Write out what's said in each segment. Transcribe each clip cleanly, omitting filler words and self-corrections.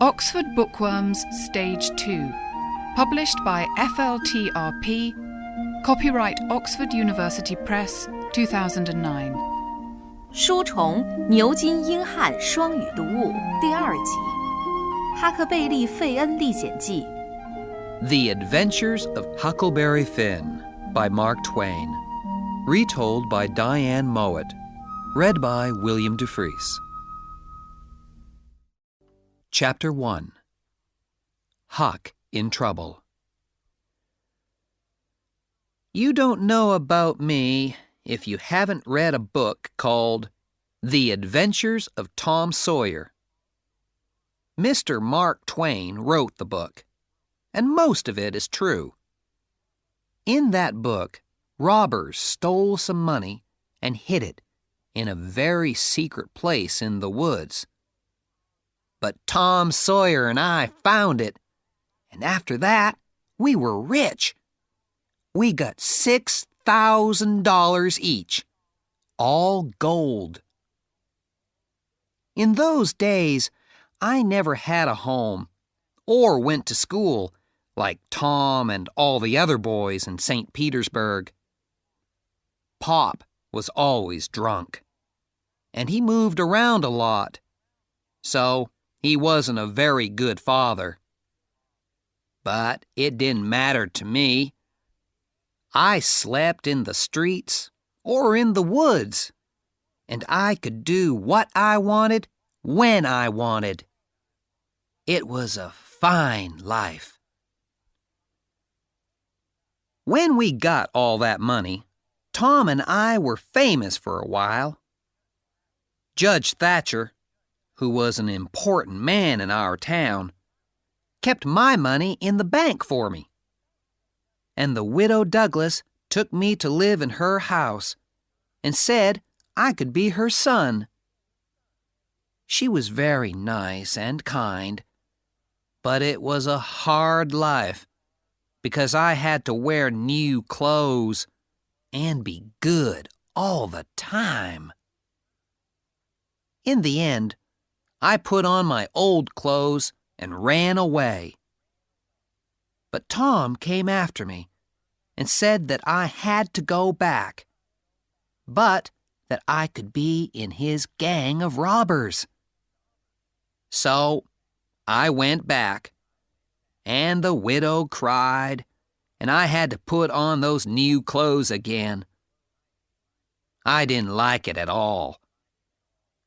Oxford Bookworms Stage 2. Published by FLTRP. Copyright Oxford University Press, 2009. 书虫牛津英汉双语读物第2集，哈克贝利·费恩历险记。The Adventures of Huckleberry Finn by Mark Twain. Retold by Diane Mowat. Read by William DeFries. Chapter 1. Huck in Trouble. You don't know about me if you haven't read a book called The Adventures of Tom Sawyer. Mr. Mark Twain wrote the book, and most of it is true. In that book, robbers stole some money and hid it in a very secret place in the woods. But Tom Sawyer and I found it, and after that, we were rich. We got $6,000 each, all gold. In those days, I never had a home or went to school like Tom and all the other boys in St. Petersburg. Pop was always drunk, and he moved around a lot, so he wasn't a very good father. But it didn't matter to me. I slept in the streets or in the woods, and I could do what I wanted when I wanted. It was a fine life. When we got all that money, Tom and I were famous for a while. Judge Thatcher, who was an important man in our town, kept my money in the bank for me. And the widow Douglas took me to live in her house and said I could be her son. She was very nice and kind, but it was a hard life because I had to wear new clothes and be good all the time. In the end, I put on my old clothes and ran away. But Tom came after me and said that I had to go back, but that I could be in his gang of robbers. So I went back, and the widow cried, and I had to put on those new clothes again. I didn't like it at all.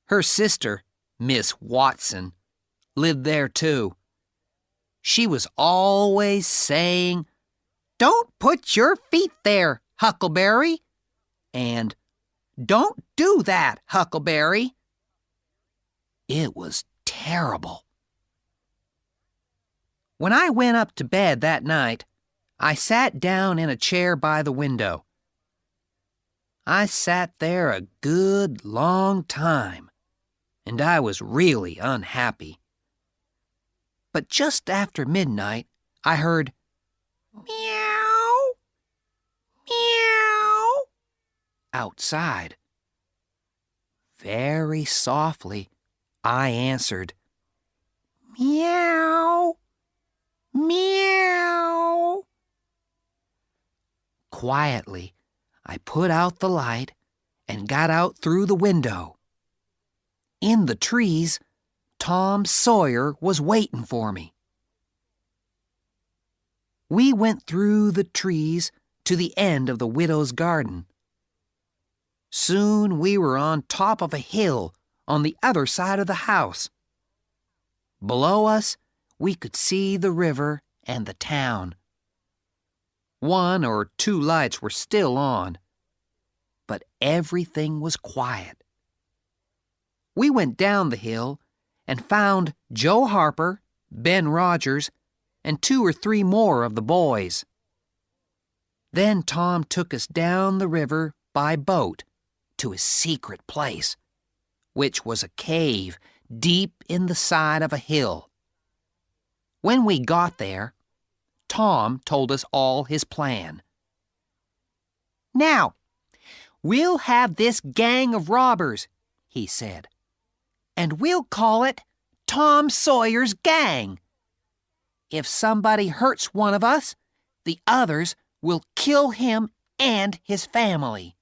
Her sister, Miss Watson, lived there too. She was always saying, "Don't put your feet there, Huckleberry," and "Don't do that, Huckleberry." It was terrible. When I went up to bed that night, I sat down in a chair by the window. I sat there a good long time, and I was really unhappy. But just after midnight, I heard meow, meow outside. Very softly, I answered, meow, meow. Quietly, I put out the light and got out through the window. In the trees, Tom Sawyer was waiting for me. We went through the trees to the end of the widow's garden. Soon we were on top of a hill on the other side of the house. Below us, we could see the river and the town. 1 or 2 lights were still on, but everything was quiet. We went down the hill and found Joe Harper, Ben Rogers, and 2 or 3 more of the boys. Then Tom took us down the river by boat to his secret place, which was a cave deep in the side of a hill. When we got there, Tom told us all his plan. "Now, we'll have this gang of robbers," he said, "and we'll call it Tom Sawyer's gang. If somebody hurts one of us, the others will kill him and his family.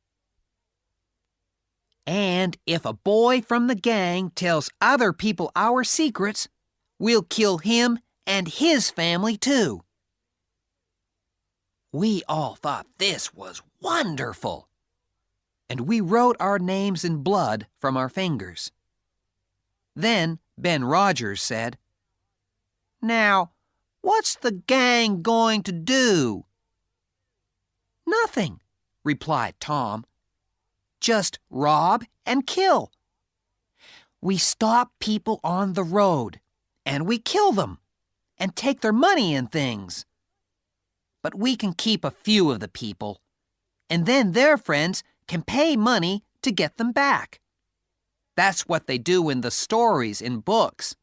And if a boy from the gang tells other people our secrets, we'll kill him and his family too. We all thought this was wonderful, and we wrote our names in blood from our fingers. Then Ben Rogers said, "Now, what's the gang going to do?" "Nothing," replied Tom. "Just rob and kill. We stop people on the road, and we kill them, and take their money and things. But we can keep a few of the people, and then their friends can pay money to get them back. That's what they do in the stories in books."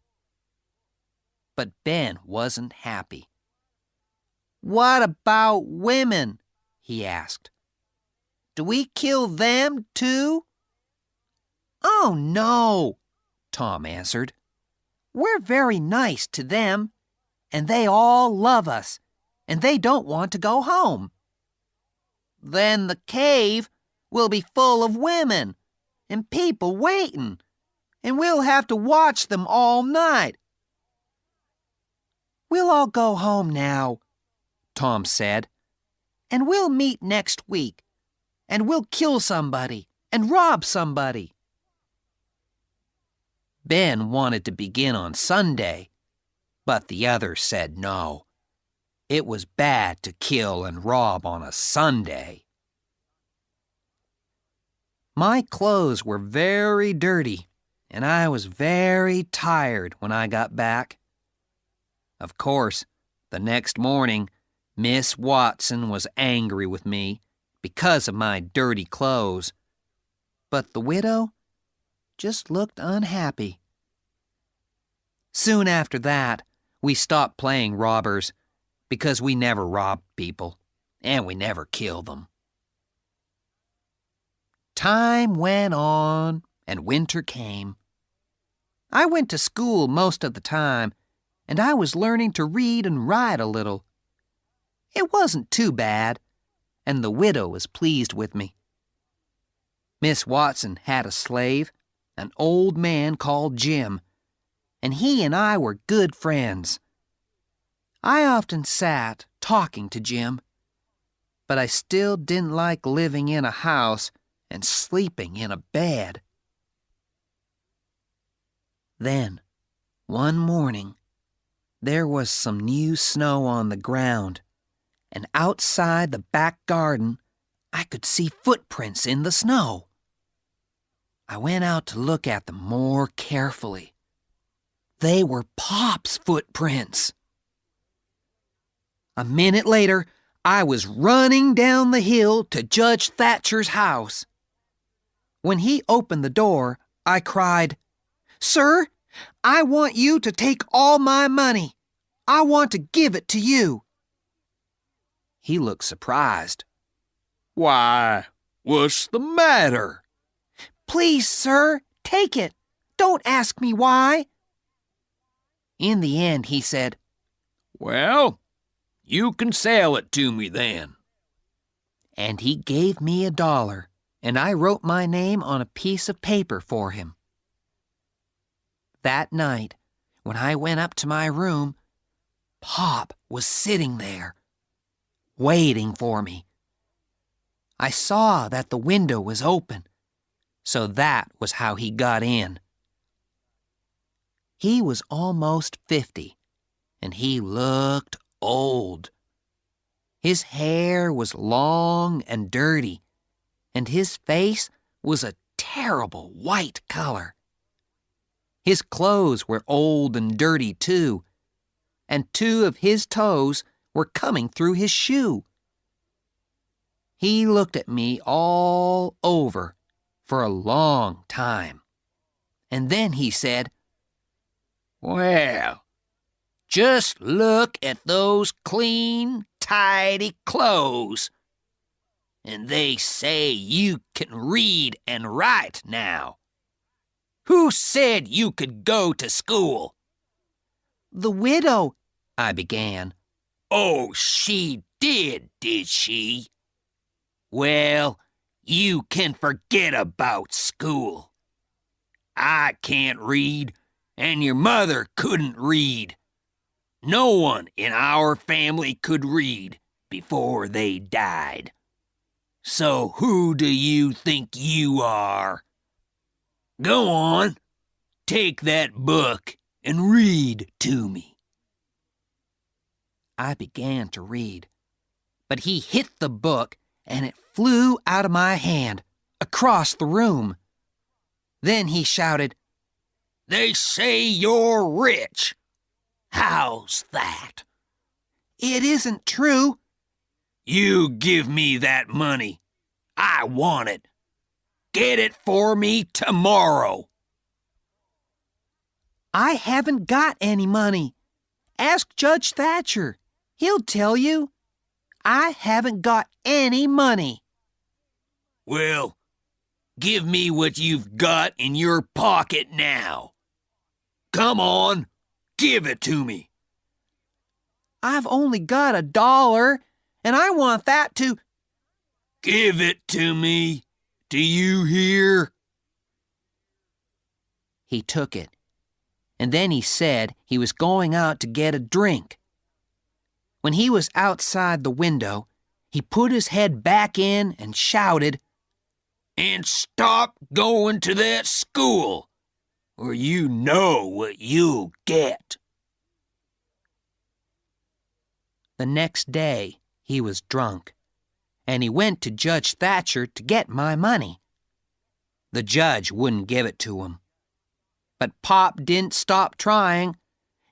But Ben wasn't happy. "What about women?" he asked. "Do we kill them too?" "Oh, no," Tom answered. "We're very nice to them, and they all love us, and they don't want to go home." "Then the cave will be full of women and people waiting, and we'll have to watch them all night." "We'll all go home now," Tom said, "and we'll meet next week, and we'll kill somebody and rob somebody." Ben wanted to begin on Sunday, but the others said no. It was bad to kill and rob on a Sunday. My clothes were very dirty, and I was very tired when I got back. Of course, the next morning, Miss Watson was angry with me because of my dirty clothes, but the widow just looked unhappy. Soon after that, we stopped playing robbers because we never robbed people, and we never killed them. Time went on, and winter came. I went to school most of the time, and I was learning to read and write a little. It wasn't too bad, and the widow was pleased with me. Miss Watson had a slave, an old man called Jim, and he and I were good friends. I often sat talking to Jim, but I still didn't like living in a house and sleeping in a bed. Then, one morning, there was some new snow on the ground, and outside the back garden, I could see footprints in the snow. I went out to look at them more carefully. They were Pop's footprints. A minute later, I was running down the hill to Judge Thatcher's house. When he opened the door, I cried, "Sir, I want you to take all my money. I want to give it to you." He looked surprised. "Why, what's the matter?" "Please, sir, take it. Don't ask me why." In the end, he said, "Well, you can sell it to me then." And he gave me $1, and I wrote my name on a piece of paper for him. That night, when I went up to my room, Pop was sitting there, waiting for me. I saw that the window was open, so that was how he got in. He was almost 50, and he looked old. His hair was long and dirty, and his face was a terrible white color. His clothes were old and dirty too, and 2 of his toes were coming through his shoe. He looked at me all over for a long time, and then he said, "Well, just look at those clean, tidy clothes. And they say you can read and write now. Who said you could go to school? The widow, I began. Oh, she did she? Well, you can forget about school. I can't read, and your mother couldn't read. No one in our family could read before they died. So who do you think you are? Go on, take that book and read to me. I began to read, but he hit the book and it flew out of my hand across the room. Then he shouted, "They say you're rich. How's that?" "It isn't true." "You give me that money. I want it. Get it for me tomorrow." "I haven't got any money. Ask Judge Thatcher. He'll tell you. I haven't got any money." "Well, give me what you've got in your pocket now. Come on, give it to me." "I've only got $1, and I want that to—" "Give it to me. Do you hear?" He took it, and then he said he was going out to get a drink. When he was outside the window, he put his head back in and shouted, "And stop going to that school, or you know what you'll get." The next day, he was drunk, and he went to Judge Thatcher to get my money. The judge wouldn't give it to him. But Pop didn't stop trying,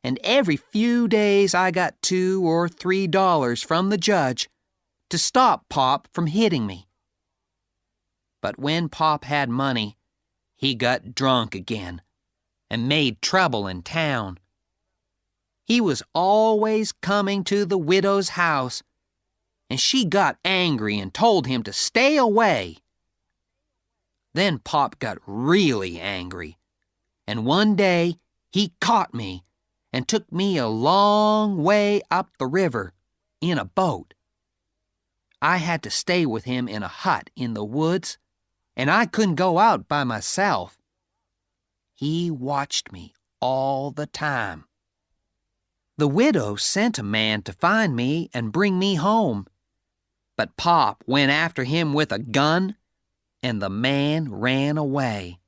and every few days I got $2 or $3 from the judge to stop Pop from hitting me. But when Pop had money, he got drunk again and made trouble in town. He was always coming to the widow's house, and she got angry and told him to stay away. Then Pop got really angry, and one day he caught me and took me a long way up the river in a boat. I had to stay with him in a hut in the woods, and I couldn't go out by myself. He watched me all the time. The widow sent a man to find me and bring me home, but Pop went after him with a gun, and the man ran away.